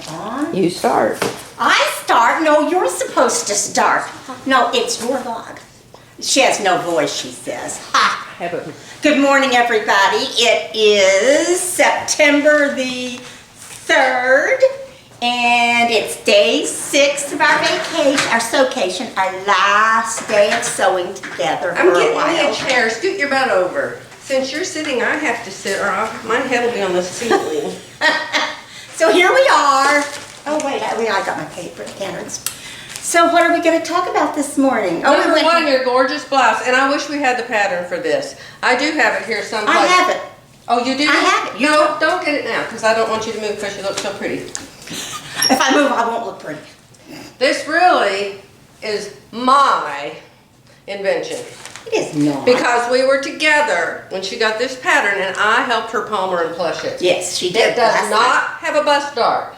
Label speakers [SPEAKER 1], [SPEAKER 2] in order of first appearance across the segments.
[SPEAKER 1] on?
[SPEAKER 2] You start.
[SPEAKER 1] I start? No, you're supposed to start. No, it's your vlog. She has no voice, she says. Ha! Good morning, everybody. It is September the 3rd, and it's day 6 of our vacation, our sewcation, our last day of sewing together for
[SPEAKER 3] I'm
[SPEAKER 1] a
[SPEAKER 3] getting
[SPEAKER 1] while.
[SPEAKER 3] me a chair. Scoot your butt over. Since you're sitting, I have to sit, or my head will be on the ceiling.
[SPEAKER 1] So here we are. Oh wait, I got my paper patterns. So what are we going to talk about this morning? Oh,
[SPEAKER 3] Number one, your gorgeous blouse, and I wish we had the pattern for this. I do have it here someplace.
[SPEAKER 1] I have it.
[SPEAKER 3] Oh, you do?
[SPEAKER 1] I have it.
[SPEAKER 3] No, don't get it now, because I don't want you to move because you look so pretty.
[SPEAKER 1] If I move, I won't look pretty.
[SPEAKER 3] This really is my invention.
[SPEAKER 1] It is not.
[SPEAKER 3] Because we were together when she got this pattern, and I helped her palmer and plush it.
[SPEAKER 1] Yes, she did.
[SPEAKER 3] It does not have a bust dart.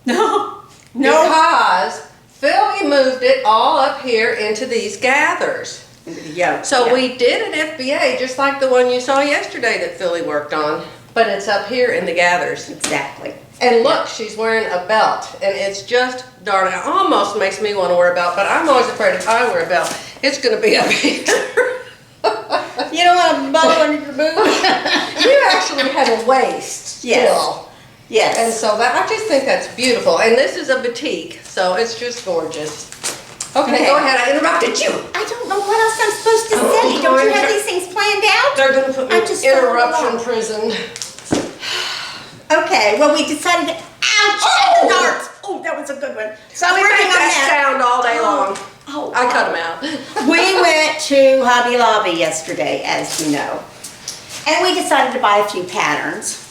[SPEAKER 1] No. No.
[SPEAKER 3] Because Philly moved it all up here into these gathers.
[SPEAKER 1] Yeah.
[SPEAKER 3] So we did an FBA just like the one you saw yesterday that Philly worked on, but it's up here in the gathers.
[SPEAKER 1] Exactly.
[SPEAKER 3] And look, she's wearing a belt, and it's just darling. It almost makes me want to wear a belt, but I'm always afraid if I wear a belt, it's going to be up here.
[SPEAKER 1] You don't want a bow under your boob?
[SPEAKER 3] You actually have a waist
[SPEAKER 1] Yes.
[SPEAKER 3] still.
[SPEAKER 1] Yes.
[SPEAKER 3] And so that, I just think that's beautiful. And this is a batik, so it's just gorgeous. Okay, go ahead. I interrupted you.
[SPEAKER 1] I don't know what else I'm supposed to say. Don't you have these things planned out?
[SPEAKER 3] They're going to put me
[SPEAKER 1] I
[SPEAKER 3] in
[SPEAKER 1] just
[SPEAKER 3] interruption prison.
[SPEAKER 1] Okay, well we decided to, ouch, the darts. Oh, that was a good one. So
[SPEAKER 3] We
[SPEAKER 1] we're
[SPEAKER 3] make
[SPEAKER 1] working on
[SPEAKER 3] that sound all day long.
[SPEAKER 1] Oh,
[SPEAKER 3] I cut them out.
[SPEAKER 1] We went to Hobby Lobby yesterday, as you know, and we decided to buy a few patterns.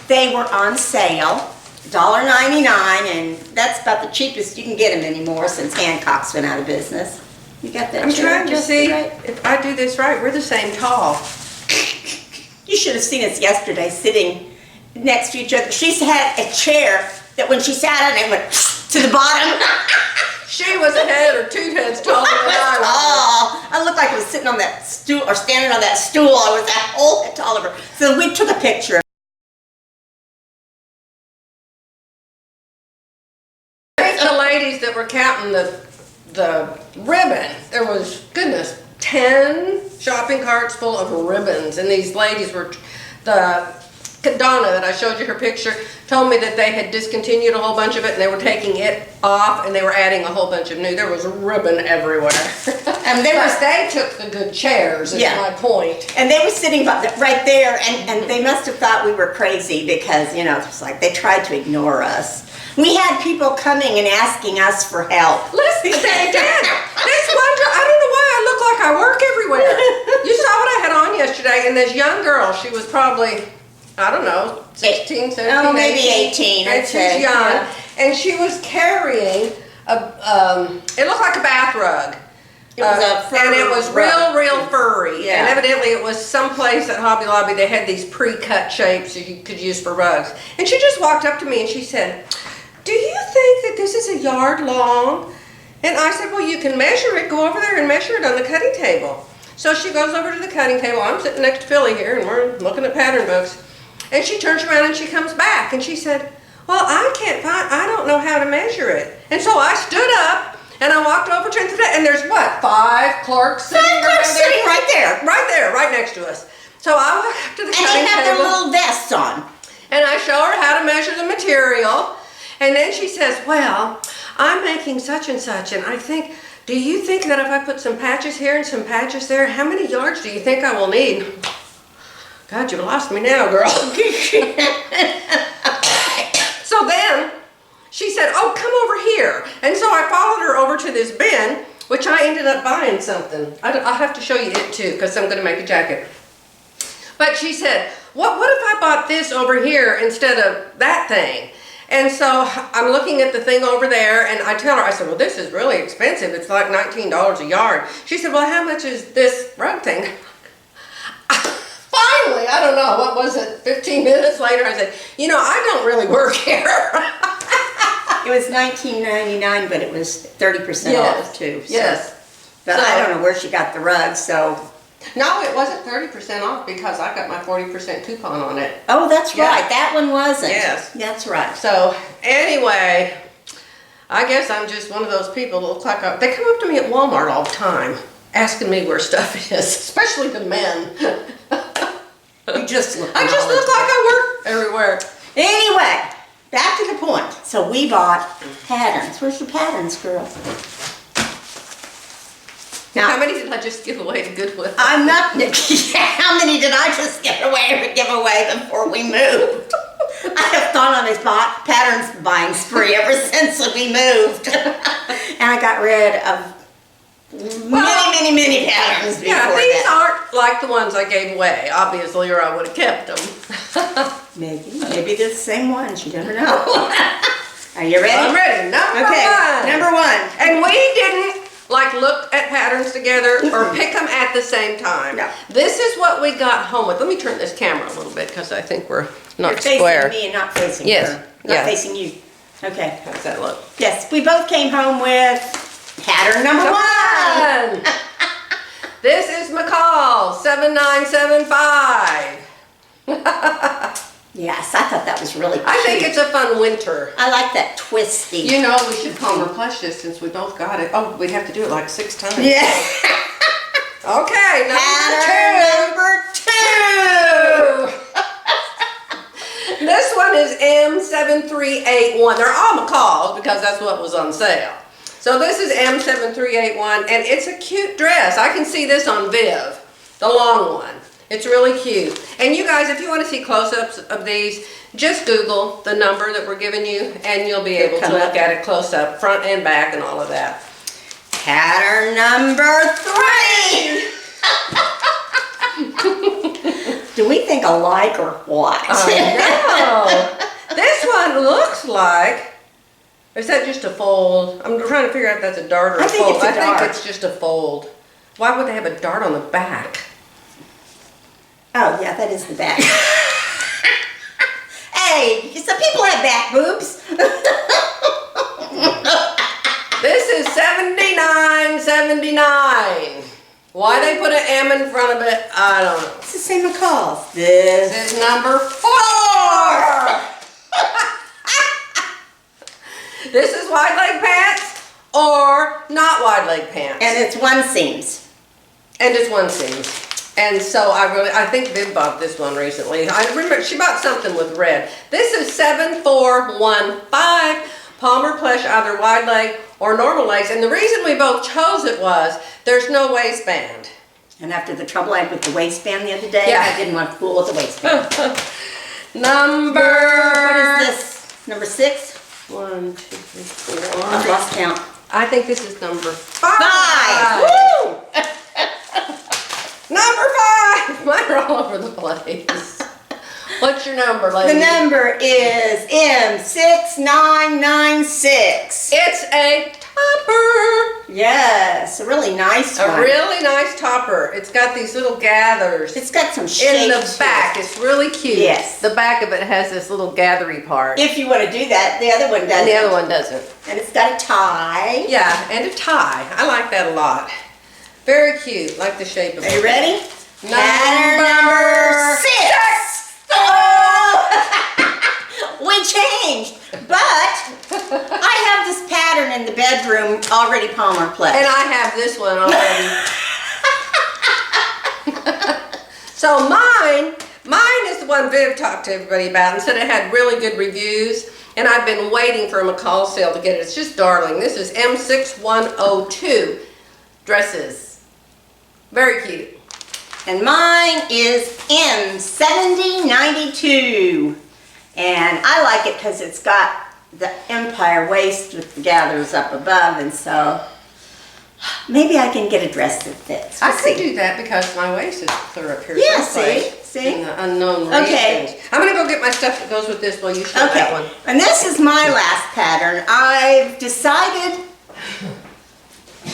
[SPEAKER 1] They were on sale, $1.99, and that's about the cheapest you can get them anymore since Hancock's went out of business. You got that?
[SPEAKER 3] I'm
[SPEAKER 1] chair
[SPEAKER 3] trying to
[SPEAKER 1] adjusted
[SPEAKER 3] see
[SPEAKER 1] right?
[SPEAKER 3] if I do this right. We're the same tall.
[SPEAKER 1] You should have seen us yesterday sitting next to each other. She's had a chair that when she sat on it went to the bottom.
[SPEAKER 3] She was a head or 2 heads taller than I was.
[SPEAKER 1] Oh, I looked like I was sitting on that stool or standing on that stool. I was that whole head taller. So we took a picture.
[SPEAKER 3] The ladies that were counting the ribbon, there was, goodness, 10 shopping carts full of ribbons, and these ladies were, Donna that I showed you her picture told me that they had discontinued a whole bunch of it and they were taking it off and they were adding a whole bunch of new. There was ribbon everywhere.
[SPEAKER 1] And
[SPEAKER 3] they took the good chairs, is my point.
[SPEAKER 1] And they were sitting right there, and they must have thought we were crazy because, you know, it's like they tried to ignore us. We had people coming and asking us for help.
[SPEAKER 3] Listen, they did. This one girl, I don't know why I look like I work everywhere. You saw what I had on yesterday, and this young girl, she was probably, I don't know, 16, 17,
[SPEAKER 1] oh, maybe 18.
[SPEAKER 3] And she's young, and she was carrying it looked like a bath rug.
[SPEAKER 1] It was a fur
[SPEAKER 3] and it was
[SPEAKER 1] rug.
[SPEAKER 3] real furry.
[SPEAKER 1] Yeah.
[SPEAKER 3] And evidently it was someplace at Hobby Lobby, they had these pre-cut shapes that you could use for rugs. And she just walked up to me and she said, "Do you think that this is a yard long?" And I said, "Well, you can measure it. Go over there and measure it on the cutting table." So she goes over to the cutting table. I'm sitting next to Philly here and we're looking at pattern books. And she turns around and she comes back and she said, "Well, I don't know how to measure it." And so I stood up and I walked over to it, and there's what, 5 clerks sitting
[SPEAKER 1] right there.
[SPEAKER 3] Right there, right next to us. So I walk up to the cutting
[SPEAKER 1] And they have
[SPEAKER 3] table.
[SPEAKER 1] their little vests on.
[SPEAKER 3] And I show her how to measure the material. And then she says, "Well, I'm making such and such, and do you think that if I put some patches here and some patches there, how many yards do you think I will need?" God, you've lost me now, girl. So then she said, "Oh, come over here." And so I followed her over to this bin, which I ended up buying something. I'll have to show you it too, because I'm going to make a jacket. But she said, what if I bought this over here instead of that thing? And so I'm looking at the thing over there, and I tell her, I said, "Well, this is really expensive. It's like $19 a yard." She said, "Well, how much is this rug thing?" Finally, I don't know, what was it, 15 minutes later, I said, "You know, I don't really work here."
[SPEAKER 1] It was $19.99, but it was 30% off too. So.
[SPEAKER 3] Yes.
[SPEAKER 1] But
[SPEAKER 3] So,
[SPEAKER 1] I don't know where she got the rug, so
[SPEAKER 3] No, it wasn't 30% off because I got my 40% coupon on it.
[SPEAKER 1] Oh, that's
[SPEAKER 3] Yeah.
[SPEAKER 1] right. That one wasn't.
[SPEAKER 3] Yes.
[SPEAKER 1] That's right.
[SPEAKER 3] So anyway, I guess I'm just one of those people that look like they come up to me at Walmart all the time asking me where stuff is, especially the men.
[SPEAKER 1] You just look
[SPEAKER 3] I just look like I work everywhere.
[SPEAKER 1] Anyway, back to the point. So we bought patterns. Where's your patterns, girl? Now,
[SPEAKER 3] How many did I just give away to Goodwill?
[SPEAKER 1] I'm not. How many did I just give away before we moved? I have gone on this patterns buying spree ever since we moved, and I got rid of many patterns before
[SPEAKER 3] Yeah, these
[SPEAKER 1] that.
[SPEAKER 3] aren't like the ones I gave away, obviously, or I would have kept them.
[SPEAKER 1] Maybe they're the same ones. You never know. Are you ready?
[SPEAKER 3] I'm ready. Number one.
[SPEAKER 1] Number one.
[SPEAKER 3] And we didn't like look at patterns together or pick them at the same time.
[SPEAKER 1] No.
[SPEAKER 3] This is what we got home with. Let me turn this camera a little bit because I think we're not
[SPEAKER 1] You're
[SPEAKER 3] square.
[SPEAKER 1] facing me and not facing
[SPEAKER 3] Yes.
[SPEAKER 1] her. Not
[SPEAKER 3] Yeah.
[SPEAKER 1] facing you. Okay.
[SPEAKER 3] How's that look?
[SPEAKER 1] Yes, we both came home with pattern number one.
[SPEAKER 3] This is McCall 7975.
[SPEAKER 1] Yes, I thought that was really cute.
[SPEAKER 3] I think it's a fun winter.
[SPEAKER 1] I like that twisty.
[SPEAKER 3] You know, we should Palmer Plush this since we both got it. Oh, we'd have to do it like 6 times.
[SPEAKER 1] Yeah.
[SPEAKER 3] Okay,
[SPEAKER 1] Pattern number two.
[SPEAKER 3] This one is M7381. They're all McCalls because that's what was on sale. So this is M7381 and it's a cute dress. I can see this on Viv, the long one. It's really cute. And you guys, if you want to see close-ups of these, just Google the number that we're giving you and you'll be able to look at it close up, front and back and all of that.
[SPEAKER 1] Pattern number three. Do we think alike or what?
[SPEAKER 3] I know. This one looks like, is that just a fold? I'm trying to figure out if that's a dart or a
[SPEAKER 1] I think
[SPEAKER 3] fold.
[SPEAKER 1] it's a dart.
[SPEAKER 3] I think it's just a fold. Why would they have a dart on the back?
[SPEAKER 1] Oh, yeah, that is the back. Hey, some people have back boobs.
[SPEAKER 3] This is 79.79. Why they put an M in front of it, I don't know.
[SPEAKER 1] It's the same McCall's. This
[SPEAKER 3] This is number 4. This is wide leg pants or not wide leg pants.
[SPEAKER 1] and it's one seams.
[SPEAKER 3] And it's one seam. And so I think Viv bought this one recently. I remember she bought something with red. This is 7415 Palmer Plush, either wide leg or normal legs. And the reason we both chose it was there's no waistband.
[SPEAKER 1] And after the trouble I had with the waistband the other day,
[SPEAKER 3] Yeah.
[SPEAKER 1] I didn't want to fool with the waistband.
[SPEAKER 3] Number.
[SPEAKER 1] What is this? Number 6?
[SPEAKER 3] 1, 2, 3, 4.
[SPEAKER 1] I've lost count.
[SPEAKER 3] I think this is number 5.
[SPEAKER 1] 5! Woo!
[SPEAKER 3] Number 5! Mine are all over the place. What's your number, lady?
[SPEAKER 1] The number is M6996.
[SPEAKER 3] It's a topper.
[SPEAKER 1] Yes, a really nice
[SPEAKER 3] A
[SPEAKER 1] one.
[SPEAKER 3] really nice topper. It's got these little gathers
[SPEAKER 1] It's got some shape
[SPEAKER 3] in the
[SPEAKER 1] to
[SPEAKER 3] back.
[SPEAKER 1] it.
[SPEAKER 3] It's really cute.
[SPEAKER 1] Yes.
[SPEAKER 3] The back of it has this little gathery part.
[SPEAKER 1] If you want to do that, the other one doesn't.
[SPEAKER 3] And the other one doesn't.
[SPEAKER 1] And it's got a tie.
[SPEAKER 3] Yeah, and a tie. I like that a lot. Very cute. Like the shape of it.
[SPEAKER 1] Are you ready?
[SPEAKER 3] Number
[SPEAKER 1] 6. Oh! We changed, but I have this pattern in the bedroom already Palmer Plush.
[SPEAKER 3] And I have this one already. So mine is the one Viv talked to everybody about and said it had really good reviews. And I've been waiting for a McCall sale to get it. It's just darling. This is M6102 dresses. Very cute.
[SPEAKER 1] And mine is M7092. And I like it because it's got the empire waist with the gathers up above, and so maybe I can get a dress that fits.
[SPEAKER 3] I
[SPEAKER 1] We'll
[SPEAKER 3] could
[SPEAKER 1] see.
[SPEAKER 3] do that because my waist is clear up here
[SPEAKER 1] Yeah,
[SPEAKER 3] someplace.
[SPEAKER 1] see?
[SPEAKER 3] In the unknown
[SPEAKER 1] Okay.
[SPEAKER 3] regions. I'm going to go get my stuff that goes with this while you show that one.
[SPEAKER 1] Okay, and this is my last pattern. I've decided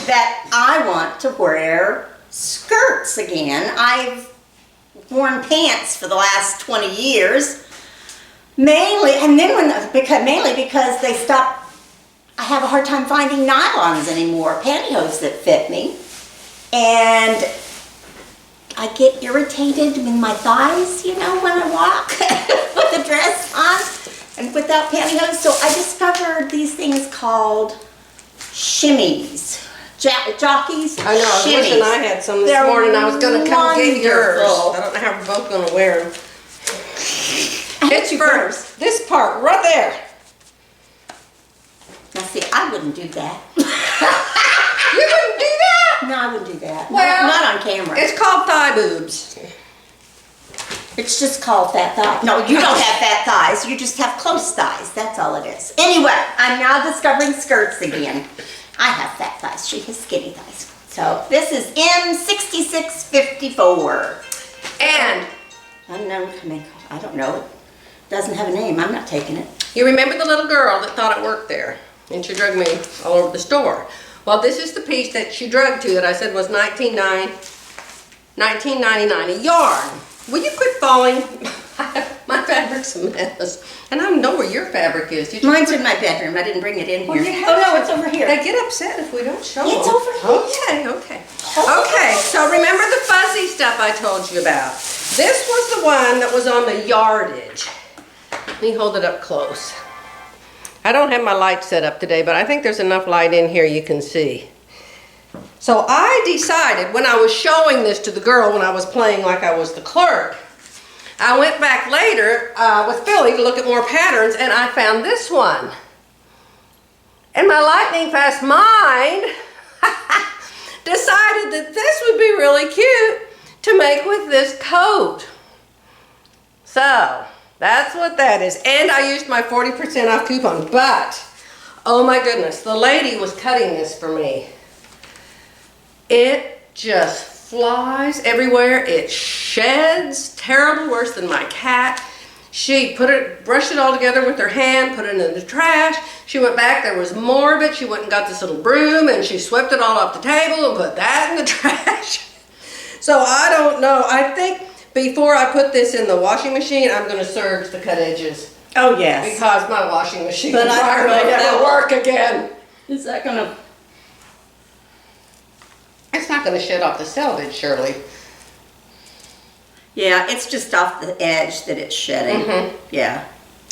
[SPEAKER 1] that I want to wear skirts again. I've worn pants for the last 20 years. Mainly because they stopped, I have a hard time finding nylons anymore, pantyhose that fit me. And I get irritated with my thighs, you know, when I walk with the dress on and without pantyhose. So I discovered these things called shimmies. Jockeys.
[SPEAKER 3] I know. I was wishing I had some this morning. I was going to come get yours. I don't know how we're both going to wear them. It's first. This part right there.
[SPEAKER 1] Now see, I wouldn't do that.
[SPEAKER 3] You wouldn't do that?
[SPEAKER 1] No, I wouldn't do that.
[SPEAKER 3] Well,
[SPEAKER 1] not on camera.
[SPEAKER 3] It's called thigh boobs.
[SPEAKER 1] It's just called fat thighs. No, you don't have fat thighs. You just have close thighs. That's all it is. Anyway, I'm now discovering skirts again. I have fat thighs. She has skinny thighs. So this is M6654.
[SPEAKER 3] And
[SPEAKER 1] unknown chemical. I don't know it. Doesn't have a name. I'm not taking it.
[SPEAKER 3] you remember the little girl that thought I worked there, and she drugged me all over the store. Well, this is the piece that she drugged to that I said was $19.99 a yarn. Will you quit falling? My fabric's a mess. And I know where your fabric is.
[SPEAKER 1] Mine's in my bedroom. I didn't bring it in here. Oh no, it's over here.
[SPEAKER 3] They get upset if we don't show them.
[SPEAKER 1] It's over here.
[SPEAKER 3] Okay. Okay, so remember the fuzzy stuff I told you about. This was the one that was on the yardage. Let me hold it up close. I don't have my light set up today, but I think there's enough light in here you can see. So I decided when I was showing this to the girl when I was playing like I was the clerk, I went back later with Philly to look at more patterns, and I found this one. And my lightning fast mind decided that this would be really cute to make with this coat. So that's what that is. And I used my 40% off coupon, but oh my goodness, the lady was cutting this for me. It just flies everywhere. It sheds terrible, worse than my cat. She brushed it all together with her hand, put it in the trash. She went back, there was more of it. She went and got this little broom and she swept it all off the table and put that in the trash. So I don't know. I think before I put this in the washing machine, I'm going to serge the cut edges.
[SPEAKER 1] Oh yes.
[SPEAKER 3] Because my washing machine
[SPEAKER 1] But
[SPEAKER 3] will
[SPEAKER 1] I don't know
[SPEAKER 3] probably
[SPEAKER 1] if
[SPEAKER 3] never
[SPEAKER 1] that-
[SPEAKER 3] work again.
[SPEAKER 1] Is that gonna?
[SPEAKER 3] It's not going to shed off the selvage, surely.
[SPEAKER 1] Yeah, it's just off the edge that it's shedding. Yeah.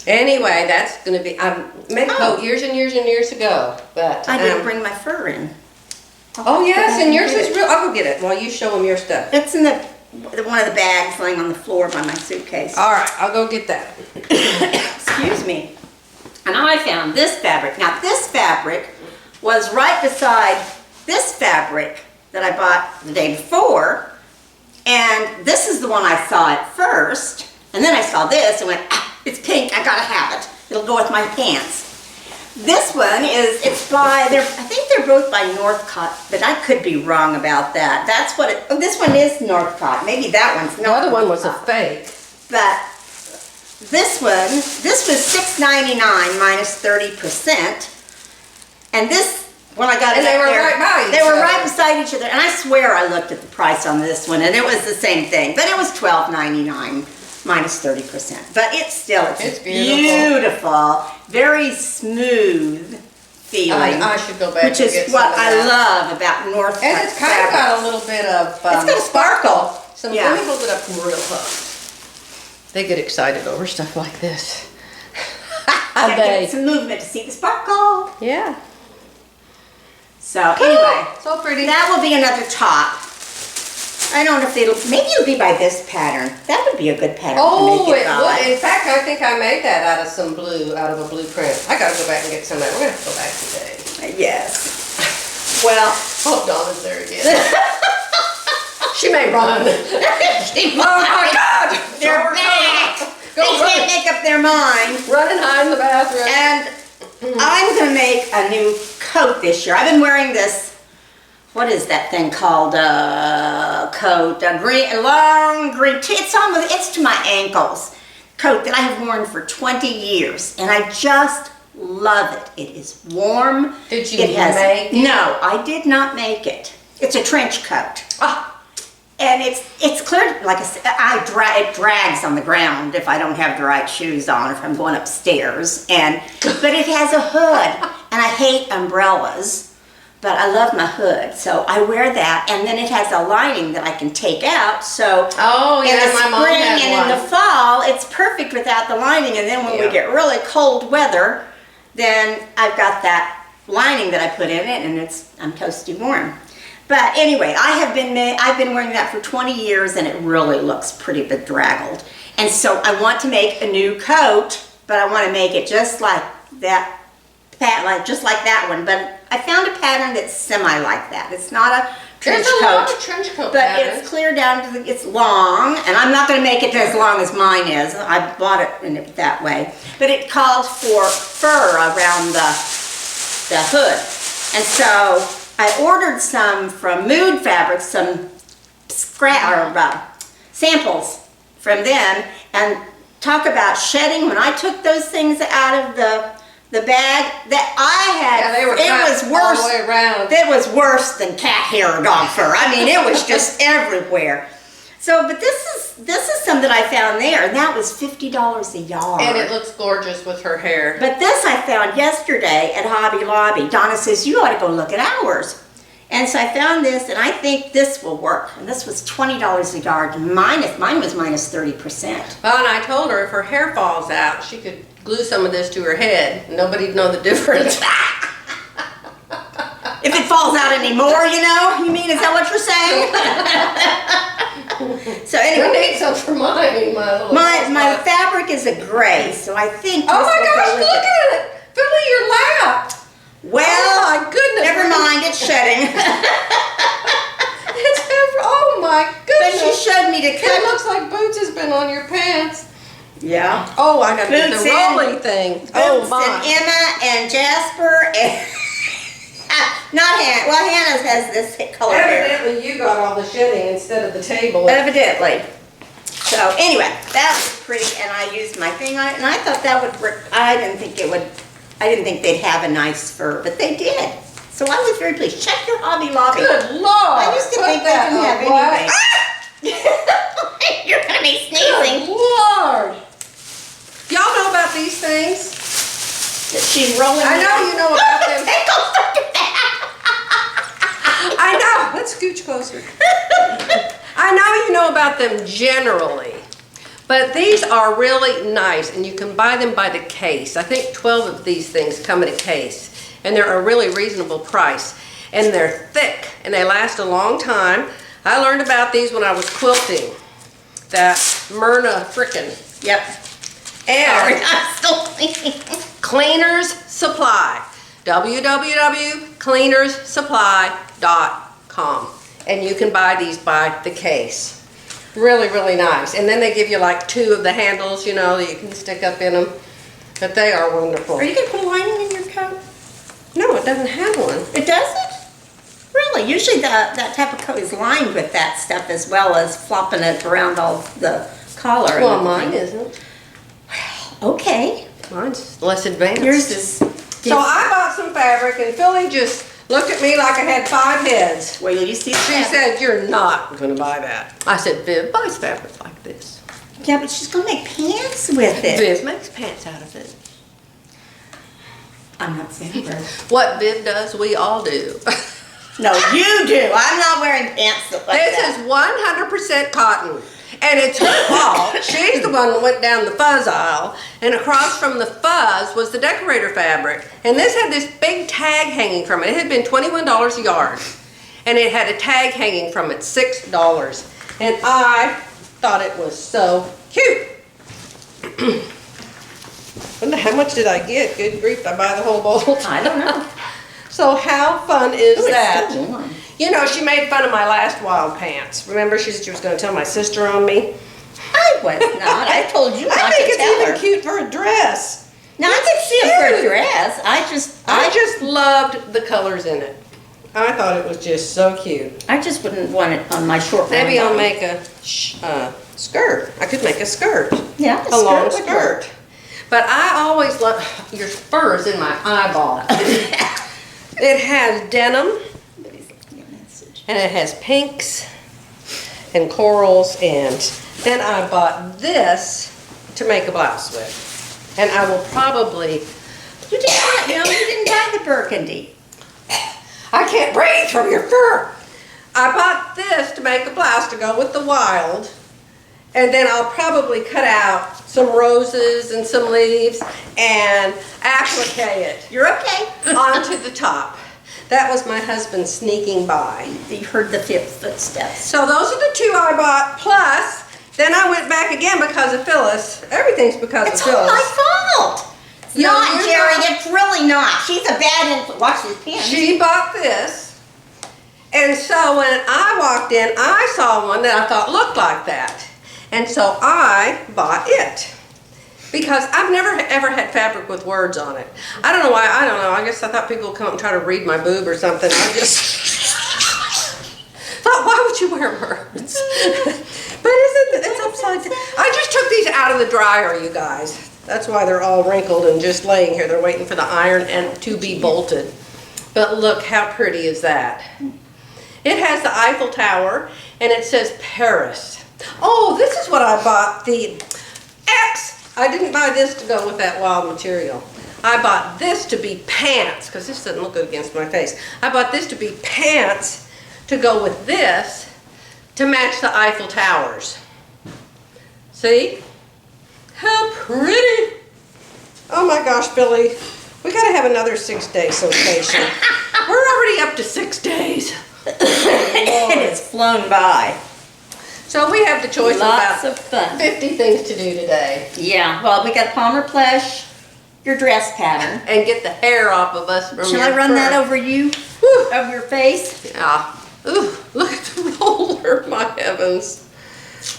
[SPEAKER 3] Anyway, that's going to be, I made a coat years and years and years ago, but.
[SPEAKER 1] I didn't bring my fur in.
[SPEAKER 3] Oh yes, and yours is real, I'll go get it while you show them your stuff.
[SPEAKER 1] It's in one of the bags laying on the floor by my suitcase.
[SPEAKER 3] All right, I'll go get that.
[SPEAKER 1] Excuse me. And I found this fabric. Now this fabric was right beside this fabric that I bought the day before. And this is the one I saw at first. And then I saw this and went, ah, it's pink, I gotta have it. It'll go with my pants. This one it's by, I think they're both by Northcott, but I could be wrong about that. That's what this one is Northcott. Maybe that one's not.
[SPEAKER 3] The other one was a fake.
[SPEAKER 1] But this was $6.99 minus 30%. And this, when I got it,
[SPEAKER 3] and they were right by each
[SPEAKER 1] They were
[SPEAKER 3] other.
[SPEAKER 1] right beside each other. And I swear I looked at the price on this one, and it was the same thing. But it was $12.99 minus 30%. But it's beautiful, very smooth feeling.
[SPEAKER 3] I should go back
[SPEAKER 1] which
[SPEAKER 3] and
[SPEAKER 1] is
[SPEAKER 3] get
[SPEAKER 1] what
[SPEAKER 3] some of
[SPEAKER 1] I
[SPEAKER 3] that.
[SPEAKER 1] love about Northcott
[SPEAKER 3] And it's kind of got a little bit of
[SPEAKER 1] It's got a sparkle.
[SPEAKER 3] So
[SPEAKER 1] Yeah.
[SPEAKER 3] let me hold it up real close. They get excited over stuff like this.
[SPEAKER 1] Gotta give it some movement to see the sparkle.
[SPEAKER 3] Yeah.
[SPEAKER 1] So anyway,
[SPEAKER 3] So pretty.
[SPEAKER 1] that will be another top. I don't know if maybe it'll be by this pattern. That would be a good pattern to
[SPEAKER 3] Oh,
[SPEAKER 1] make it
[SPEAKER 3] it
[SPEAKER 1] by.
[SPEAKER 3] would. In fact, I think I made that out of a blueprint. I gotta go back and get some of that. We're gonna have to go back today.
[SPEAKER 1] Yes. Well,
[SPEAKER 3] Oh, Donna's there again. She may run. Oh my God!
[SPEAKER 1] they're back.
[SPEAKER 3] Go
[SPEAKER 1] They can't make up their mind.
[SPEAKER 3] Run and hide in the bathroom.
[SPEAKER 1] And I'm going to make a new coat this year. I've been wearing this, what is that thing called? Coat, a long green, it's to my ankles. Coat that I have worn for 20 years. And I just love it. It is warm.
[SPEAKER 3] Did you
[SPEAKER 1] It has-
[SPEAKER 3] make it?
[SPEAKER 1] No, I did not make it. It's a trench coat.
[SPEAKER 3] Ah,
[SPEAKER 1] And it's clear, like it drags on the ground if I don't have the right shoes on, if I'm going upstairs. But it has a hood, and I hate umbrellas. but I love my hood, so I wear that, and then it has a lining that I can take out, so
[SPEAKER 3] Oh,
[SPEAKER 1] in
[SPEAKER 3] yeah,
[SPEAKER 1] the
[SPEAKER 3] my mom
[SPEAKER 1] spring
[SPEAKER 3] had
[SPEAKER 1] and in
[SPEAKER 3] one.
[SPEAKER 1] the fall, it's perfect without the lining, and then when we
[SPEAKER 3] Yeah.
[SPEAKER 1] get really cold weather, then I've got that lining that I put in it, and I'm toasty warm. But anyway, I've been wearing that for 20 years, and it really looks pretty bedraggled. And so I want to make a new coat, but I want to make it just like that, just like that one. But I found a pattern that's semi like that. It's not a trench
[SPEAKER 3] There's a
[SPEAKER 1] coat,
[SPEAKER 3] lot of trench coat
[SPEAKER 1] but
[SPEAKER 3] patterns.
[SPEAKER 1] it's clear down to it's long, and I'm not going to make it as long as mine is. I bought it in it that way. But it called for fur around the hood. And so I ordered some from Mood Fabrics, some samples from them, and talk about shedding. When I took those things out of the bag that I had,
[SPEAKER 3] Yeah, they were
[SPEAKER 1] it was
[SPEAKER 3] cut
[SPEAKER 1] worse.
[SPEAKER 3] all the way around.
[SPEAKER 1] It was worse than cat hair or dog fur. I mean, it was just everywhere. So, but this is some that I found there, and that was $50 a yard.
[SPEAKER 3] And it looks gorgeous with her hair.
[SPEAKER 1] But this I found yesterday at Hobby Lobby. Donna says, you ought to go look at ours. And so I found this, and I think this will work. And this was $20 a yard. Mine was minus 30%.
[SPEAKER 3] Well, and I told her if her hair falls out, she could glue some of this to her head. Nobody'd know the difference.
[SPEAKER 1] If it falls out anymore, you mean, is that what you're saying? So
[SPEAKER 3] I
[SPEAKER 1] anyway,
[SPEAKER 3] need some for mine, my little
[SPEAKER 1] my fabric is a gray, so I think this
[SPEAKER 3] Oh my
[SPEAKER 1] will go
[SPEAKER 3] gosh,
[SPEAKER 1] with
[SPEAKER 3] look
[SPEAKER 1] it.
[SPEAKER 3] at it! Fill your lap!
[SPEAKER 1] Well,
[SPEAKER 3] Oh my goodness!
[SPEAKER 1] never mind, it's shedding.
[SPEAKER 3] Oh my
[SPEAKER 1] But she
[SPEAKER 3] goodness!
[SPEAKER 1] showed me to
[SPEAKER 3] It
[SPEAKER 1] cut.
[SPEAKER 3] looks like Boots has been on your pants.
[SPEAKER 1] Yeah.
[SPEAKER 3] Oh, I gotta get
[SPEAKER 1] Boots
[SPEAKER 3] the
[SPEAKER 1] and-
[SPEAKER 3] rolling thing.
[SPEAKER 1] Boots
[SPEAKER 3] Oh
[SPEAKER 1] and
[SPEAKER 3] my!
[SPEAKER 1] Emma and Jasper and not Hannah. Well, Hannah has this color hair.
[SPEAKER 3] Evidently, you got all the shedding instead of the table.
[SPEAKER 1] Evidently. So anyway, that was pretty, and I used my thing on it, and I thought that would work. I didn't think they'd have a nice fur, but they did. So I was very pleased. Check your Hobby Lobby.
[SPEAKER 3] Good Lord!
[SPEAKER 1] I used to
[SPEAKER 3] Put
[SPEAKER 1] think they
[SPEAKER 3] that
[SPEAKER 1] didn't have
[SPEAKER 3] on wax.
[SPEAKER 1] anything. You're gonna be
[SPEAKER 3] Good
[SPEAKER 1] sneezing.
[SPEAKER 3] Lord! Y'all know about these things?
[SPEAKER 1] She's rolling.
[SPEAKER 3] I know you know about them.
[SPEAKER 1] Pickles, don't do that.
[SPEAKER 3] I know. Let's scooch closer. I know you know about them generally, but these are really nice, and you can buy them by the case. I think 12 of these things come in a case, and they're a really reasonable price. And they're thick, and they last a long time. I learned about these when I was quilting. That Myrna frickin'.
[SPEAKER 1] Yep.
[SPEAKER 3] And
[SPEAKER 1] Sorry, I'm still cleaning.
[SPEAKER 3] Cleaners Supply. www.cleanersupply.com. And you can buy these by the case. Really, really nice. And then they give you like 2 of the handles, that you can stick up in them. But they are wonderful.
[SPEAKER 1] Are you gonna put a lining in your coat?
[SPEAKER 3] No, it doesn't have one.
[SPEAKER 1] It doesn't? Really? Usually that type of coat is lined with that stuff as well as flopping it around all the collar. and
[SPEAKER 3] Well, mine
[SPEAKER 1] everything.
[SPEAKER 3] isn't.
[SPEAKER 1] Okay.
[SPEAKER 3] Mine's less advanced.
[SPEAKER 1] Yours is
[SPEAKER 3] So I bought some fabric, and Philly just looked at me like I had 5 heads.
[SPEAKER 1] Well, you see
[SPEAKER 3] She said, "You're not going to buy that." I said, "Viv buys fabric like this."
[SPEAKER 1] Yeah, but she's gonna make pants with it.
[SPEAKER 3] Viv makes pants out of it.
[SPEAKER 1] I'm not saying a word.
[SPEAKER 3] What Viv does, we all do.
[SPEAKER 1] No, you do. I'm not wearing pants like
[SPEAKER 3] This
[SPEAKER 1] that.
[SPEAKER 3] is 100% cotton. And it's her fault. She's the one that went down the fuzz aisle, and across from the fuzz was the decorator fabric. And this had this big tag hanging from it. It had been $21 a yard. And it had a tag hanging from it, $6. And I thought it was so cute. Wonder how much did I get? Good grief, I buy the whole bolt.
[SPEAKER 1] I don't know.
[SPEAKER 3] So how fun is
[SPEAKER 1] Ooh, it's
[SPEAKER 3] that?
[SPEAKER 1] still warm.
[SPEAKER 3] You know, she made fun of my last wild pants. Remember, she said she was going to tell my sister on me?
[SPEAKER 1] I was not. I told you
[SPEAKER 3] I
[SPEAKER 1] not
[SPEAKER 3] think
[SPEAKER 1] to
[SPEAKER 3] it's
[SPEAKER 1] tell
[SPEAKER 3] even
[SPEAKER 1] her.
[SPEAKER 3] cute for a dress.
[SPEAKER 1] Now I can see it for a
[SPEAKER 3] cute.
[SPEAKER 1] dress. I
[SPEAKER 3] just loved the colors in it. I thought it was just so cute.
[SPEAKER 1] just wouldn't want it on my short.
[SPEAKER 3] Maybe
[SPEAKER 1] round
[SPEAKER 3] I'll
[SPEAKER 1] body.
[SPEAKER 3] make a skirt. I could make a skirt.
[SPEAKER 1] Yeah,
[SPEAKER 3] A long
[SPEAKER 1] would work.
[SPEAKER 3] skirt. But I always love, your fur is in my eyeball. It has denim, and it has pinks and corals, and then I bought this to make a blouse with. And I will probably,
[SPEAKER 1] You didn't buy the burgundy.
[SPEAKER 3] I can't breathe from your fur. I bought this to make a blouse to go with the wild. And then I'll probably cut out some roses and some leaves and applique it.
[SPEAKER 1] You're okay.
[SPEAKER 3] Onto the top. That was my husband sneaking by.
[SPEAKER 1] You heard the footsteps.
[SPEAKER 3] So those are the two I bought. Plus, then I went back again because of Phyllis. Everything's because
[SPEAKER 1] It's
[SPEAKER 3] of
[SPEAKER 1] all
[SPEAKER 3] Phyllis.
[SPEAKER 1] my fault. It's
[SPEAKER 3] No,
[SPEAKER 1] not,
[SPEAKER 3] you're
[SPEAKER 1] Jerry.
[SPEAKER 3] not.
[SPEAKER 1] It's really not. She's a bad influence. Watch these pins.
[SPEAKER 3] She bought this. And so when I walked in, I saw one that I thought looked like that. And so I bought it. Because I've never ever had fabric with words on it. I don't know why, I don't know. I guess I thought people would come up and try to read my boob or something. I just thought, why would you wear words? But it's upside down. I just took these out of the dryer, you guys. That's why they're all wrinkled and just laying here. They're waiting for the iron and to be bolted. But look, how pretty is that? It has the Eiffel Tower and it says Paris. Oh, this is what I bought, the X. I didn't buy this to go with that wild material. I bought this to be pants, because this doesn't look good against my face. I bought this to be pants to go with this to match the Eiffel Towers. See? How pretty. Oh my gosh, Billy. We gotta have another 6-day sewcation. We're already up to 6 days.
[SPEAKER 1] And it's flown by.
[SPEAKER 3] So we have the choice
[SPEAKER 1] Lots
[SPEAKER 3] of
[SPEAKER 1] of fun.
[SPEAKER 3] 50 things to do today.
[SPEAKER 1] Yeah, well, we got Palmer plush, your dress pattern.
[SPEAKER 3] And get the hair off of us from
[SPEAKER 1] Shall
[SPEAKER 3] your
[SPEAKER 1] I run
[SPEAKER 3] fur.
[SPEAKER 1] that over you?
[SPEAKER 3] Whew.
[SPEAKER 1] Over your face?
[SPEAKER 3] Yeah. Ooh, look at the roller, my heavens.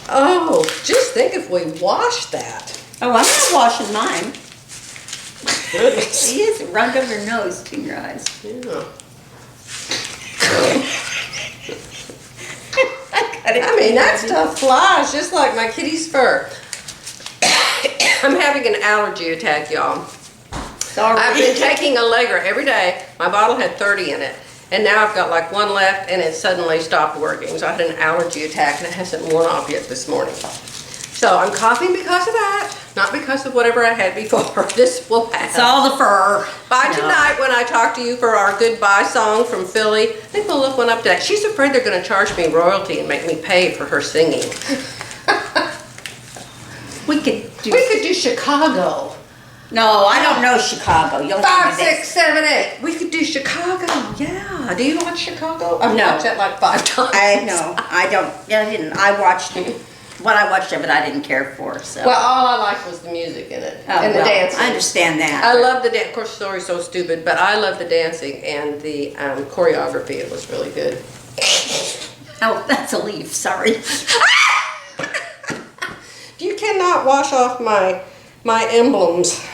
[SPEAKER 3] Oh, just think if we washed that.
[SPEAKER 1] Oh, I'm not washing mine.
[SPEAKER 3] Goodness.
[SPEAKER 1] She is run over your nose to your eyes.
[SPEAKER 3] Yeah.
[SPEAKER 1] I
[SPEAKER 3] mean, that stuff flies just like my kitty's fur. I'm having an allergy attack, y'all.
[SPEAKER 1] Sorry.
[SPEAKER 3] I've been taking Allegra every day. My bottle had 30 in it. And now I've got like one left and it suddenly stopped working. So I had an allergy attack and it hasn't worn off yet this morning. So I'm coughing because of that, not because of whatever I had before. This will pass.
[SPEAKER 1] It's all the fur.
[SPEAKER 3] By
[SPEAKER 1] No.
[SPEAKER 3] tonight when I talk to you for our goodbye song from Philly, I think we'll look one up today. She's afraid they're going to charge me royalty and make me pay for her singing.
[SPEAKER 1] We could do
[SPEAKER 3] Chicago.
[SPEAKER 1] No, I don't know Chicago. You'll
[SPEAKER 3] 5,
[SPEAKER 1] have to
[SPEAKER 3] 6, 7, 8. We could do Chicago. Yeah. Do you watch Chicago? I've
[SPEAKER 1] No.
[SPEAKER 3] watched that like 5 times.
[SPEAKER 1] I know. I don't. I didn't. I watched what I watched of it. I didn't care for. So.
[SPEAKER 3] Well, all I liked was the music in it
[SPEAKER 1] Oh,
[SPEAKER 3] and the
[SPEAKER 1] well,
[SPEAKER 3] dancing.
[SPEAKER 1] I understand that.
[SPEAKER 3] I love the dance. Of course, the story's so stupid, but I love the dancing and the choreography. It was really good.
[SPEAKER 1] Oh, that's a leaf. Sorry.
[SPEAKER 3] You cannot wash off my emblems.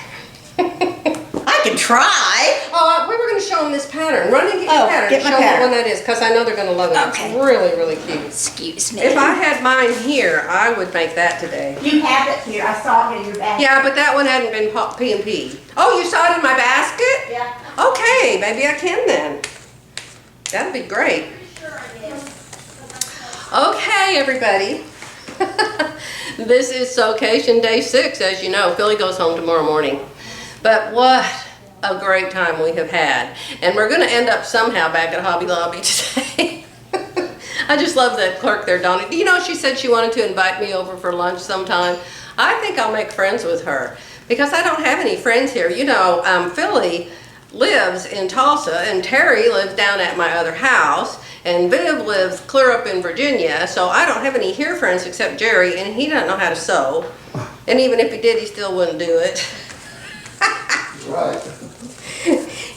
[SPEAKER 1] I can try.
[SPEAKER 3] Oh, we were going to show them this pattern. Run and get your
[SPEAKER 1] Oh,
[SPEAKER 3] pattern.
[SPEAKER 1] get my
[SPEAKER 3] Show them
[SPEAKER 1] pattern.
[SPEAKER 3] what that is, because I know they're going to love it.
[SPEAKER 1] Okay.
[SPEAKER 3] It's really, really cute.
[SPEAKER 1] Excuse me.
[SPEAKER 3] If I had mine here, I would make that today.
[SPEAKER 1] You have it here. I saw it in your bag.
[SPEAKER 3] Yeah, but that one hadn't been P&P. Oh, you saw it in my basket?
[SPEAKER 1] Yeah.
[SPEAKER 3] Okay, maybe I can then. That'd be great.
[SPEAKER 1] Sure I did.
[SPEAKER 3] Okay, everybody. This is Sewcation Day 6, as you know. Philly goes home tomorrow morning. But what a great time we have had. And we're going to end up somehow back at Hobby Lobby today. I just love that clerk there, Donnie. Do you know she said she wanted to invite me over for lunch sometime? I think I'll make friends with her because I don't have any friends here. You know, Philly lives in Tulsa and Terry lives down at my other house. And Viv lives clear up in Virginia, so I don't have any here friends except Jerry, and he doesn't know how to sew. And even if he did, he still wouldn't do it.
[SPEAKER 2] Right.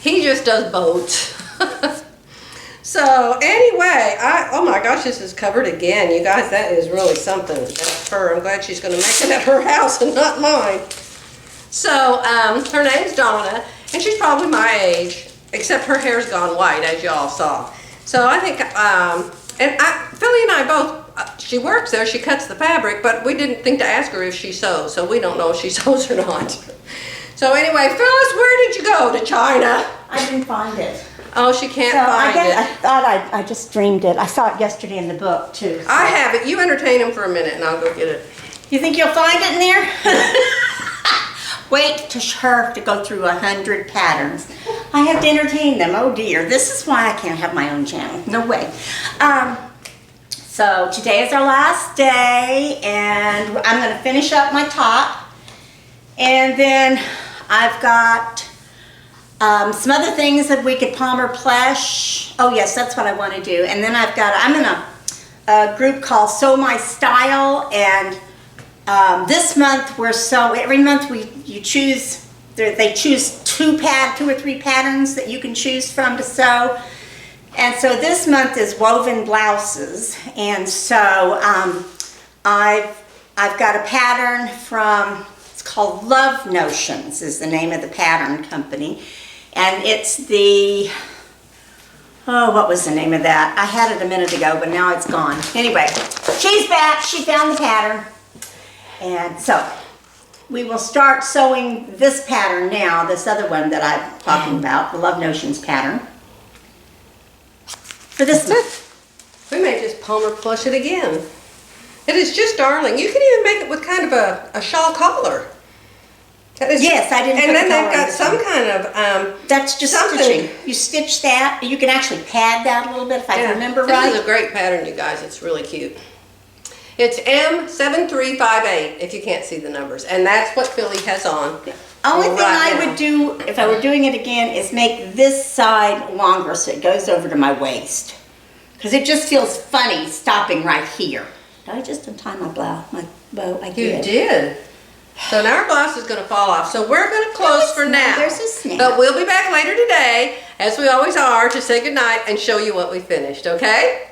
[SPEAKER 3] He just does boats. So anyway, oh my gosh, this is covered again. You guys, that is really something. That's fur. I'm glad she's going to make it at her house and not mine. So her name's Donna, and she's probably my age, except her hair's gone white, as y'all saw. So I think, Philly and I both, she works there, she cuts the fabric, but we didn't think to ask her if she sews, so we don't know if she sews or not. So anyway, Phyllis, where did you go? To China?
[SPEAKER 1] I didn't find it.
[SPEAKER 3] Oh, she can't
[SPEAKER 1] So I
[SPEAKER 3] find
[SPEAKER 1] guess I
[SPEAKER 3] it.
[SPEAKER 1] thought I just dreamed it. I saw it yesterday in the book too. So.
[SPEAKER 3] I have it. You entertain him for a minute and I'll go get it.
[SPEAKER 1] You think you'll find it in there? wait to her to go through 100 patterns. I have to entertain them. Oh dear, this is why I can't have my own channel. No way. So today is our last day, and I'm going to finish up my top, and then I've got some other things that we could palmer plush. Oh yes, that's what I want to do. And then I'm in a group called Sew My Style, and this month every month they choose 2 or 3 patterns that you can choose from to sew. And so this month is woven blouses, and so I've got a pattern from, it's called Love Notions is the name of the pattern company, and it's the, oh, what was the name of that? I had it a minute ago, but now it's gone. Anyway, she's back, she found the pattern, and so we will start sewing this pattern now, this other one that I'm talking about, the Love Notions pattern, for this month.
[SPEAKER 3] We may just palmer plush it again. It is just darling. You can even make it with kind of a shawl collar.
[SPEAKER 1] Yes, I didn't.
[SPEAKER 3] And
[SPEAKER 1] put
[SPEAKER 3] then
[SPEAKER 1] the
[SPEAKER 3] they've
[SPEAKER 1] collar
[SPEAKER 3] got
[SPEAKER 1] in
[SPEAKER 3] some
[SPEAKER 1] this one.
[SPEAKER 3] kind of
[SPEAKER 1] That's just
[SPEAKER 3] something.
[SPEAKER 1] stitching. You stitch that. You can actually pad that a little bit if I remember
[SPEAKER 3] This
[SPEAKER 1] right.
[SPEAKER 3] is a great pattern, you guys. It's really cute. It's M7358 if you can't see the numbers, and that's what Philly has on.
[SPEAKER 1] Only thing
[SPEAKER 3] right
[SPEAKER 1] I
[SPEAKER 3] now.
[SPEAKER 1] would do if I were doing it again is make this side longer so it goes over to my waist, because it just feels funny stopping right here. Did I just untie my bow? I
[SPEAKER 3] You did. So now our blouse is going to fall off. So we're going to close for now.
[SPEAKER 1] There's a snap.
[SPEAKER 3] But we'll be back later today, as we always are, to say goodnight and show you what we finished, okay?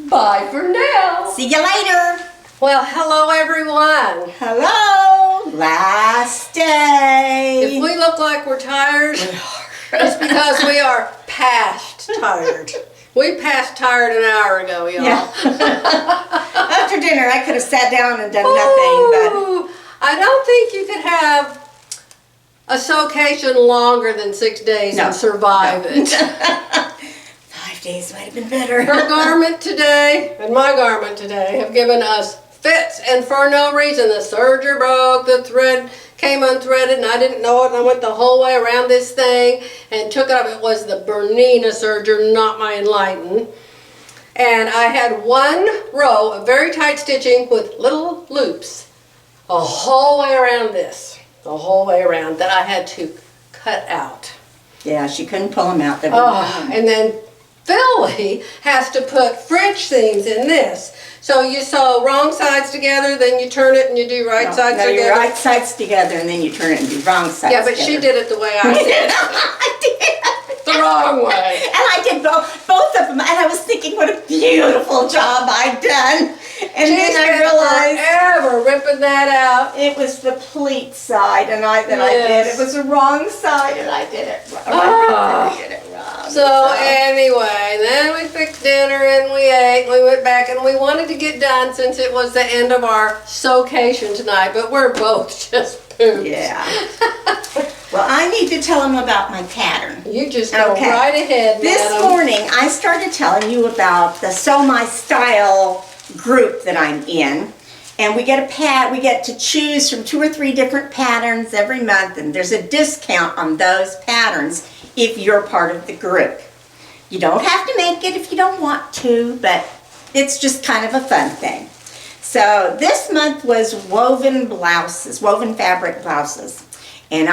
[SPEAKER 3] Bye for now.
[SPEAKER 1] See you later.
[SPEAKER 3] Well, hello everyone.
[SPEAKER 1] Hello. Last day.
[SPEAKER 3] If we look like we're tired, it's because we are past tired. We passed tired an hour ago, y'all.
[SPEAKER 1] Yeah. After dinner, I could have sat down and done nothing, but
[SPEAKER 3] Ooh, I don't think you could have a sewcation longer than 6 days
[SPEAKER 1] No.
[SPEAKER 3] and survive it.
[SPEAKER 1] 5 days might have been better.
[SPEAKER 3] Her garment today and my garment today have given us fits, and for no reason. The serger broke, the thread came unthreaded, and I didn't know it, and I went the whole way around this thing and took it off. It was the Bernina serger, not my Enlighten. And I had one row of very tight stitching with little loops a whole way around this, the whole way around, that I had to cut out.
[SPEAKER 1] Yeah, she couldn't pull them out.
[SPEAKER 3] Oh, and then Philly has to put French seams in this. So you sew wrong sides together, then you turn it and you do right sides
[SPEAKER 1] no,
[SPEAKER 3] together.
[SPEAKER 1] your right sides together, and then you turn it and do wrong sides
[SPEAKER 3] Yeah, but
[SPEAKER 1] together.
[SPEAKER 3] she did it the way I did.
[SPEAKER 1] I did.
[SPEAKER 3] The wrong way.
[SPEAKER 1] And I did both of them, and I was thinking what a beautiful job I'd done. And
[SPEAKER 3] She
[SPEAKER 1] then I
[SPEAKER 3] spent
[SPEAKER 1] realized
[SPEAKER 3] forever ripping that out.
[SPEAKER 1] it was the pleat side, and I did.
[SPEAKER 3] Yes.
[SPEAKER 1] It was the wrong side, and I did it wrong.
[SPEAKER 3] Ah.
[SPEAKER 1] I did it wrong.
[SPEAKER 3] So anyway, then we fixed dinner and we ate and we went back, and we wanted to get done since it was the end of our sewcation tonight, but we're both just pooped.
[SPEAKER 1] Yeah. Well, I need to tell them about my pattern.
[SPEAKER 3] You just go
[SPEAKER 1] Okay.
[SPEAKER 3] right ahead,
[SPEAKER 1] This
[SPEAKER 3] madam.
[SPEAKER 1] morning, I started telling you about the Sew My Style group that I'm in. And we get we get to choose from 2 or 3 different patterns every month, and there's a discount on those patterns if you're part of the group. You don't have to make it if you don't want to, but it's just kind of a fun thing. So this month was woven blouses, woven fabric blouses. And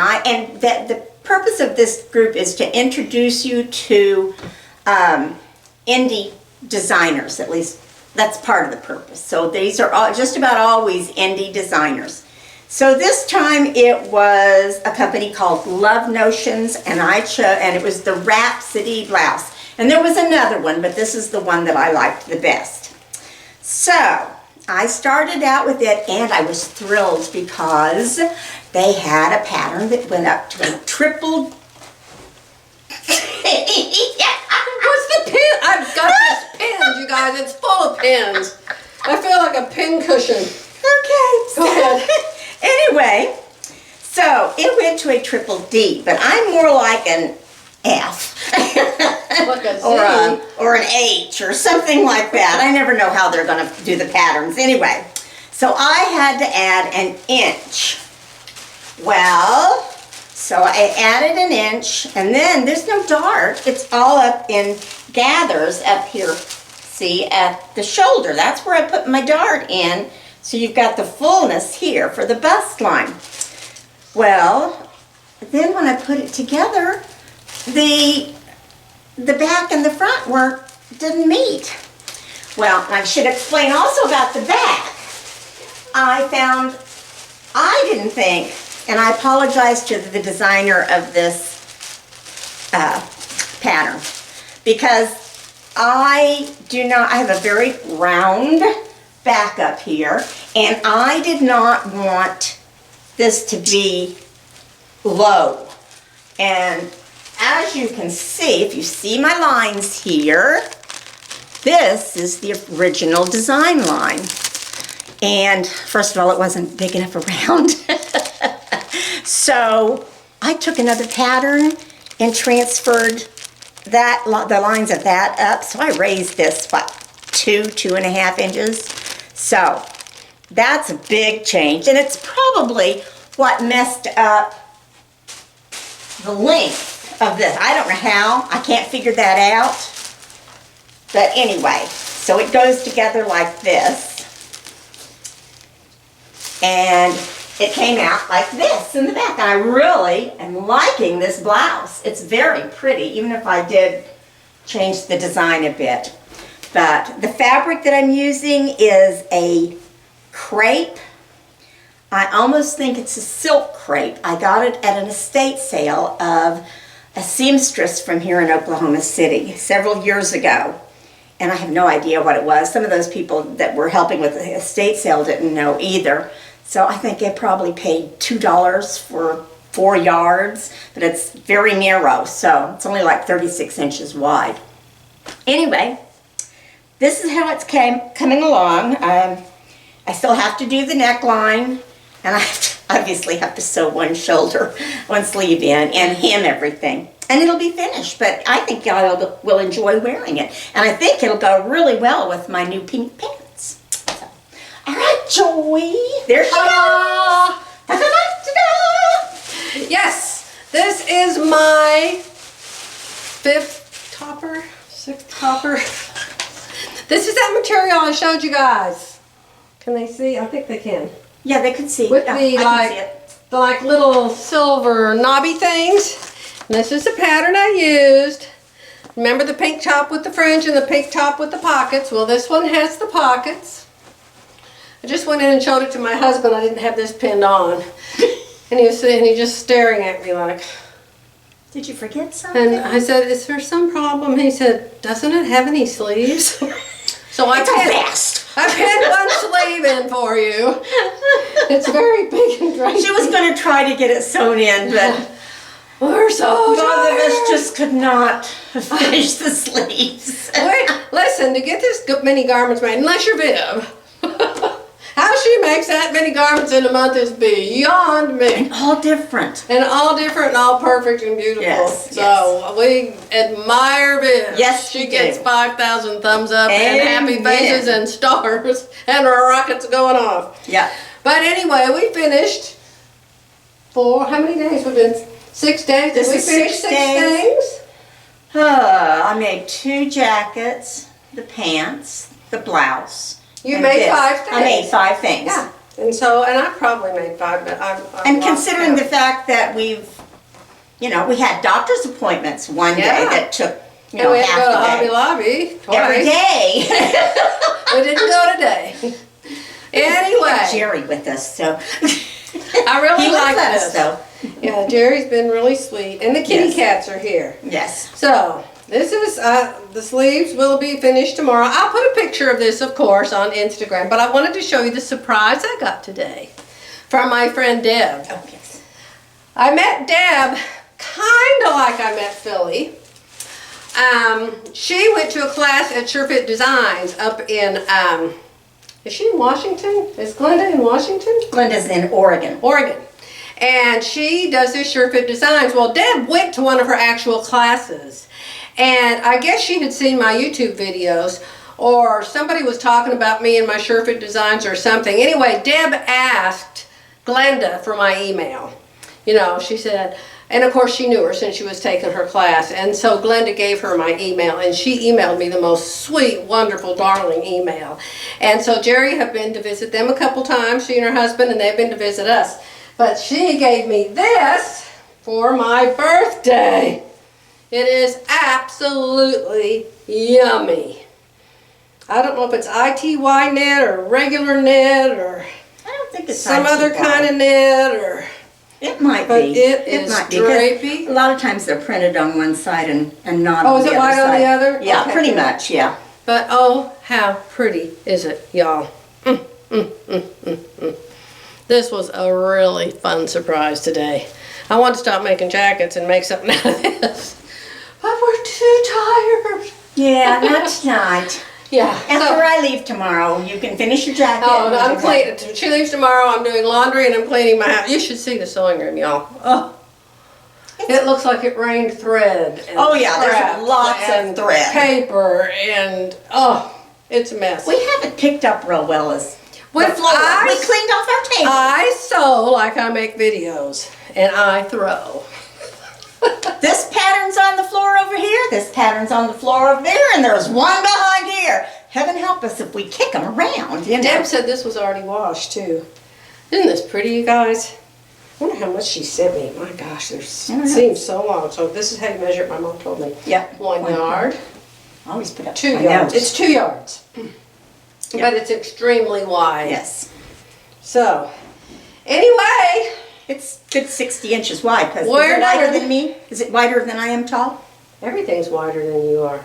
[SPEAKER 1] the purpose of this group is to introduce you to indie designers, at least that's part of the purpose. So these are just about always indie designers. So this time it was a company called Love Notions, and and it was the Rhapsody blouse. And there was another one, but this is the one that I liked the best. So I started out with it, and I was thrilled because they had a pattern that went up to a triple.
[SPEAKER 3] What's the pin? I've got this pins, you guys. It's full of pins. I feel like a pin cushion.
[SPEAKER 1] Okay.
[SPEAKER 3] Go ahead.
[SPEAKER 1] Anyway, so it went to a triple D, but I'm more like an F.
[SPEAKER 3] Like a Z.
[SPEAKER 1] or an H or something like that. I never know how they're going to do the patterns. Anyway, so I had to add an inch Well, so I added an inch, and then there's no dart. It's all up in gathers up here, see, at the shoulder. That's where I put my dart in. So you've got the fullness here for the bust line. Well, then when I put it together, the back and the front didn't meet. Well, I should explain also about the back. I didn't think, and I apologize to the designer of this pattern, because I have a very round back up here, and I did not want this to be low. And as you can see, if you see my lines here, this is the original design line. And first of all, it wasn't big enough around. So I took another pattern and transferred the lines of that up. So I raised this, 2.5 inches. So that's a big change. And it's probably what messed up the length of this. I don't know how. I can't figure that out. But anyway, so it goes together like this. And it came out like this in the back. And I really am liking this blouse. It's very pretty, even if I did change the design a bit. But the fabric that I'm using is a crepe. I almost think it's a silk crepe. I got it at an estate sale of a seamstress from here in Oklahoma City several years ago. And I have no idea what it was. Some of those people that were helping with the estate sale didn't know either. So I think they probably paid $2 for 4 yards, but it's very narrow, so it's only like 36 inches wide. Anyway, this is how it's coming along. I still have to do the neckline, and I obviously have to sew one sleeve in, and hem everything. And it'll be finished, but I think y'all will enjoy wearing it. And I think it'll go really well with my new pink pants. All right, Joy. There she goes.
[SPEAKER 3] Yes, this is my 5th topper, 6th topper. This is that material I showed you guys. Can they see? I think they can.
[SPEAKER 1] Yeah, they can see.
[SPEAKER 3] With
[SPEAKER 1] yeah,
[SPEAKER 3] the like little silver knobby things. And this is the pattern I used. Remember the pink top with the fringe and the pink top with the pockets? Well, this one has the pockets. I just went in and showed it to my husband. I didn't have this pinned on. And he was sitting, he just staring at me like.
[SPEAKER 1] Did you forget something?
[SPEAKER 3] And I said, is there some problem? He said, doesn't it have any sleeves? So I pinned one sleeve in for you. It's very big and drapey.
[SPEAKER 1] She was going to try to get it sewn in, but
[SPEAKER 3] we're so
[SPEAKER 1] both of us just could not finish the sleeves.
[SPEAKER 3] Wait, listen, to get this many garments made, unless you're Viv, how she makes that many garments in a month is beyond me.
[SPEAKER 1] And all different.
[SPEAKER 3] And all different and all perfect and beautiful.
[SPEAKER 1] Yes,
[SPEAKER 3] so we admire Viv.
[SPEAKER 1] Yes,
[SPEAKER 3] she
[SPEAKER 1] we
[SPEAKER 3] gets
[SPEAKER 1] do.
[SPEAKER 3] 5,000 thumbs up and happy
[SPEAKER 1] Amen.
[SPEAKER 3] faces and stars and our rockets going off.
[SPEAKER 1] Yeah.
[SPEAKER 3] But anyway, we finished for how many days? We've been 6 days.
[SPEAKER 1] This
[SPEAKER 3] Did we
[SPEAKER 1] is
[SPEAKER 3] finish
[SPEAKER 1] 6
[SPEAKER 3] 6
[SPEAKER 1] days.
[SPEAKER 3] things?
[SPEAKER 1] I made 2 jackets, the pants, the blouse.
[SPEAKER 3] You
[SPEAKER 1] and
[SPEAKER 3] made
[SPEAKER 1] this.
[SPEAKER 3] 5 things.
[SPEAKER 1] I made 5 things.
[SPEAKER 3] Yeah. And I probably made 5, but I've
[SPEAKER 1] And
[SPEAKER 3] lost
[SPEAKER 1] considering
[SPEAKER 3] count.
[SPEAKER 1] the fact that we had doctor's appointments one day
[SPEAKER 3] Yeah.
[SPEAKER 1] that took,
[SPEAKER 3] And we had to
[SPEAKER 1] half
[SPEAKER 3] go to
[SPEAKER 1] the
[SPEAKER 3] Hobby
[SPEAKER 1] day.
[SPEAKER 3] Lobby twice.
[SPEAKER 1] Every day.
[SPEAKER 3] We didn't go today.
[SPEAKER 1] We had
[SPEAKER 3] Anyway,
[SPEAKER 1] Jerry with us, so
[SPEAKER 3] I really
[SPEAKER 1] he
[SPEAKER 3] like
[SPEAKER 1] loves
[SPEAKER 3] this.
[SPEAKER 1] us, though.
[SPEAKER 3] Yeah, Jerry's been really sweet. And the kitty
[SPEAKER 1] Yes.
[SPEAKER 3] cats are here.
[SPEAKER 1] Yes.
[SPEAKER 3] So, this is, the sleeves will be finished tomorrow. I'll put a picture of this, of course, on Instagram. But I wanted to show you the surprise I got today from my friend Deb.
[SPEAKER 1] Oh, yes.
[SPEAKER 3] I met Deb kind of like I met Philly. She went to a class at SureFit Designs up in, is she in Washington? Is Glenda in Washington?
[SPEAKER 1] Glenda's in Oregon.
[SPEAKER 3] Oregon. And she does this SureFit Designs. Well, Deb went to one of her actual classes. And I guess she had seen my YouTube videos, or somebody was talking about me and my SureFit Designs or something. Anyway, Deb asked Glenda for my email. You know, she said, and of course she knew her since she was taking her class. And so Glenda gave her my email, and she emailed me the most sweet, wonderful, darling email. And so Jerry have been to visit them a couple times, she and her husband, and they've been to visit us. But she gave me this for my birthday. It is absolutely yummy. I don't know if it's ITY knit or regular knit or
[SPEAKER 1] I don't think it's
[SPEAKER 3] some
[SPEAKER 1] ITY.
[SPEAKER 3] other kind of knit or...
[SPEAKER 1] It might
[SPEAKER 3] But
[SPEAKER 1] be.
[SPEAKER 3] it is
[SPEAKER 1] might be,
[SPEAKER 3] drapey.
[SPEAKER 1] 'cause a lot of times they're printed on one side and not
[SPEAKER 3] Oh,
[SPEAKER 1] on
[SPEAKER 3] is
[SPEAKER 1] the
[SPEAKER 3] it
[SPEAKER 1] other
[SPEAKER 3] white
[SPEAKER 1] side.
[SPEAKER 3] on the other?
[SPEAKER 1] Yeah,
[SPEAKER 3] Okay.
[SPEAKER 1] pretty much, yeah.
[SPEAKER 3] But oh, how pretty is it, y'all? This was a really fun surprise today. I want to stop making jackets and make something out of this. But we're too tired.
[SPEAKER 1] Yeah, not tonight.
[SPEAKER 3] Yeah.
[SPEAKER 1] After I leave tomorrow, you can finish your jacket.
[SPEAKER 3] Oh,
[SPEAKER 1] and
[SPEAKER 3] I'm
[SPEAKER 1] do
[SPEAKER 3] cleaning. She leaves tomorrow. I'm doing laundry and I'm cleaning my house. You should see the sewing room, y'all. Oh, it looks like it rained thread. And
[SPEAKER 1] Oh, yeah, there's
[SPEAKER 3] scraps
[SPEAKER 1] lots of
[SPEAKER 3] and
[SPEAKER 1] thread.
[SPEAKER 3] paper and oh, it's a mess.
[SPEAKER 1] We haven't picked up real well as
[SPEAKER 3] When
[SPEAKER 1] the floor. We cleaned off our table.
[SPEAKER 3] I sew like I make videos, and I throw.
[SPEAKER 1] This pattern's on the floor over here, this pattern's on the floor over there, and there's one behind here. Heaven help us if we kick them around, you know.
[SPEAKER 3] Deb said this was already washed, too. Isn't this pretty, you guys? I wonder how much she sent me. My gosh, it seems so long. So this is how you measure it, my mom told me.
[SPEAKER 1] Yep.
[SPEAKER 3] 1 yard.
[SPEAKER 1] I always put up
[SPEAKER 3] 2
[SPEAKER 1] my
[SPEAKER 3] yards.
[SPEAKER 1] nose.
[SPEAKER 3] It's 2 yards.
[SPEAKER 1] Yep.
[SPEAKER 3] But it's extremely wide.
[SPEAKER 1] Yes.
[SPEAKER 3] So, anyway,
[SPEAKER 1] It's good 60 inches wide, because is
[SPEAKER 3] We're
[SPEAKER 1] it wider
[SPEAKER 3] done.
[SPEAKER 1] than me? Is it wider than I am tall?
[SPEAKER 3] everything's wider than you are.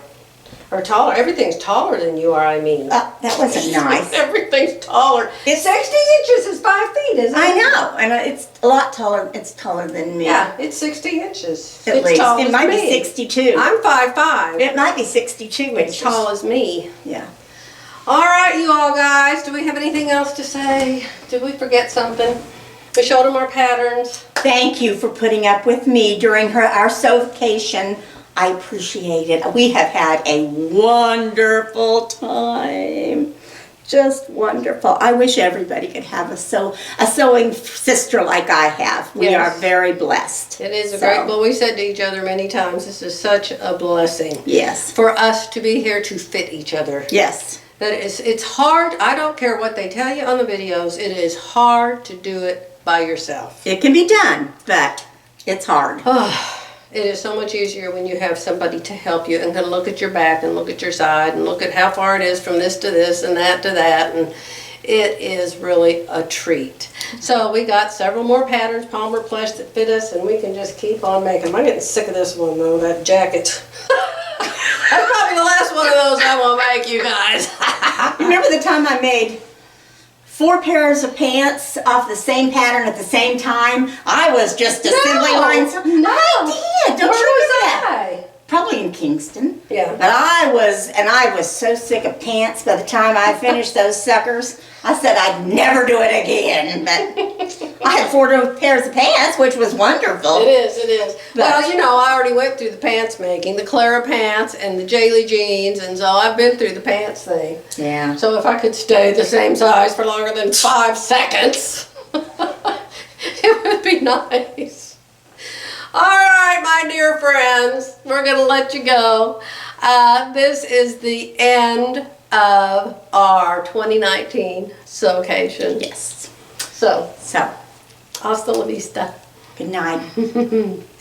[SPEAKER 3] Or taller. Everything's taller than you are, I mean.
[SPEAKER 1] That wasn't nice.
[SPEAKER 3] Everything's taller.
[SPEAKER 1] It's-
[SPEAKER 3] 60 inches is 5 feet, isn't it?
[SPEAKER 1] I know, and it's a lot taller. It's taller than me.
[SPEAKER 3] Yeah, it's 60 inches.
[SPEAKER 1] At
[SPEAKER 3] it's
[SPEAKER 1] least.
[SPEAKER 3] tall
[SPEAKER 1] It
[SPEAKER 3] as
[SPEAKER 1] might
[SPEAKER 3] me.
[SPEAKER 1] be 62.
[SPEAKER 3] I'm 5'5".
[SPEAKER 1] It might be 62
[SPEAKER 3] It's
[SPEAKER 1] inches.
[SPEAKER 3] tall as me.
[SPEAKER 1] Yeah.
[SPEAKER 3] All right, you all guys. Do we have anything else to say? Did we forget something? We showed them our patterns.
[SPEAKER 1] Thank you for putting up with me during our sewcation. I appreciate it. We have had a wonderful time. Just wonderful. I wish everybody could have a sewing sister like I have. We
[SPEAKER 3] Yes.
[SPEAKER 1] are very blessed.
[SPEAKER 3] It is a
[SPEAKER 1] So,
[SPEAKER 3] great, well, we said to each other many times, this is such a blessing
[SPEAKER 1] Yes.
[SPEAKER 3] for us to be here to fit each other.
[SPEAKER 1] Yes.
[SPEAKER 3] That it's hard. I don't care what they tell you on the videos. It is hard to do it by yourself.
[SPEAKER 1] It can be done, but it's hard.
[SPEAKER 3] It is so much easier when you have somebody to help you and can look at your back and look at your side and look at how far it is from this to this and that to that, and it is really a treat. So we got several more patterns, Palmer plush, that fit us, and we can just keep on making them. I'm getting sick of this one though, that jacket. That's probably the last one of those I will make, you guys.
[SPEAKER 1] Remember the time I made 4 pairs of pants off the same pattern at the same time? I was just assembling lines.
[SPEAKER 3] No.
[SPEAKER 1] I did. Don't
[SPEAKER 3] Where
[SPEAKER 1] you
[SPEAKER 3] was
[SPEAKER 1] remember that?
[SPEAKER 3] I?
[SPEAKER 1] Probably in Kingston.
[SPEAKER 3] Yeah.
[SPEAKER 1] But I was so sick of pants by the time I finished those suckers. I said I'd never do it again. But I had 4 pairs of pants, which was wonderful.
[SPEAKER 3] It is, it is.
[SPEAKER 1] But-
[SPEAKER 3] Well, you know, I already went through the pants making, the Clara pants and the Jaylee jeans, and so I've been through the pants thing.
[SPEAKER 1] Yeah.
[SPEAKER 3] So if I could stay the same size for longer than 5 seconds, it would be nice. All right, my dear friends, we're going to let you go. This is the end of our 2019 Sewcation.
[SPEAKER 1] Yes.
[SPEAKER 3] So,
[SPEAKER 1] So,
[SPEAKER 3] hasta la vista.
[SPEAKER 1] good night.